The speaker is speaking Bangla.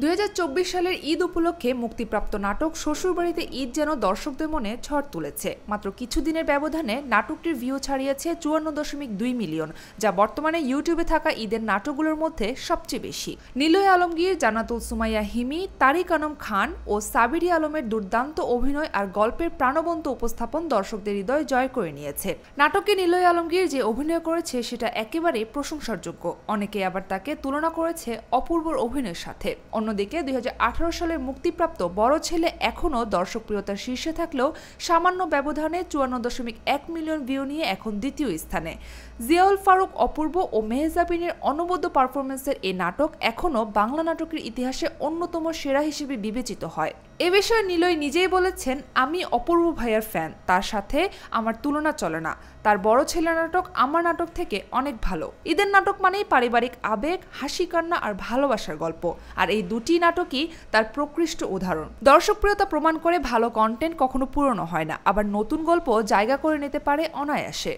2024 সালের ঈদ উপলক্ষে মুক্তিপ্রাপ্ত নাটক শ্বশুরবাড়িতে ঈদ যেন দর্শকদের মনে ঝড় তুলেছে। মাত্র কিছুদিনের ব্যবধানে নাটকটির ভিউ ছাড়িয়েছে 54.2 মিলিয়ন, যা বর্তমানে ইউটিউবে থাকা ঈদের নাটকগুলোর মধ্যে সবচেয়ে বেশি। নিলয় আলমগীর, জান্নাতুল সুমাইয়া হিমি, তারিক আনম খান ও সাবিরি আলমের দুর্দান্ত অভিনয় আর গল্পের প্রাণবন্ত উপস্থাপন দর্শকদের হৃদয় জয় করে নিয়েছে। নাটকে নিলয় আলমগীর যে অভিনয় করেছে সেটা একেবারেই প্রশংসার যোগ্য। অনেকে আবার তাকে তুলনা করেছে অপূর্বর অভিনয়ের সাথে। অন্যদিকে 2018 সালের মুক্তিপ্রাপ্ত বড় ছেলে এখনও দর্শকপ্রিয়তার শীর্ষে থাকলেও সামান্য ব্যবধানে 54.1 মিলিয়ন ভিউ নিয়ে এখন দ্বিতীয় স্থানে। জিয়াউল ফারুক, অপূর্ব ও মেহজাবিনের অনবদ্য পারফরমেন্সের এই নাটক এখনও বাংলা নাটকের ইতিহাসে অন্যতম সেরা হিসেবে বিবেচিত হয়। এ বিষয়ে নিলয় নিজেই বলেছেন, আমি অপূর্ব ভাইয়ার ফ্যান, তার সাথে আমার তুলনা চলে না। তার বড় ছেলে নাটক আমার নাটক থেকে অনেক ভালো। ঈদের নাটক মানেই পারিবারিক আবেগ, হাসি কান্না আর ভালোবাসার গল্প, আর এই দুটি নাটকই তার প্রকৃষ্ট উদাহরণ। দর্শকপ্রিয়তা প্রমাণ করে ভালো কন্টেন্ট কখনো পুরনো হয় না, আবার নতুন গল্প জায়গা করে নিতে পারে অনায়াসে।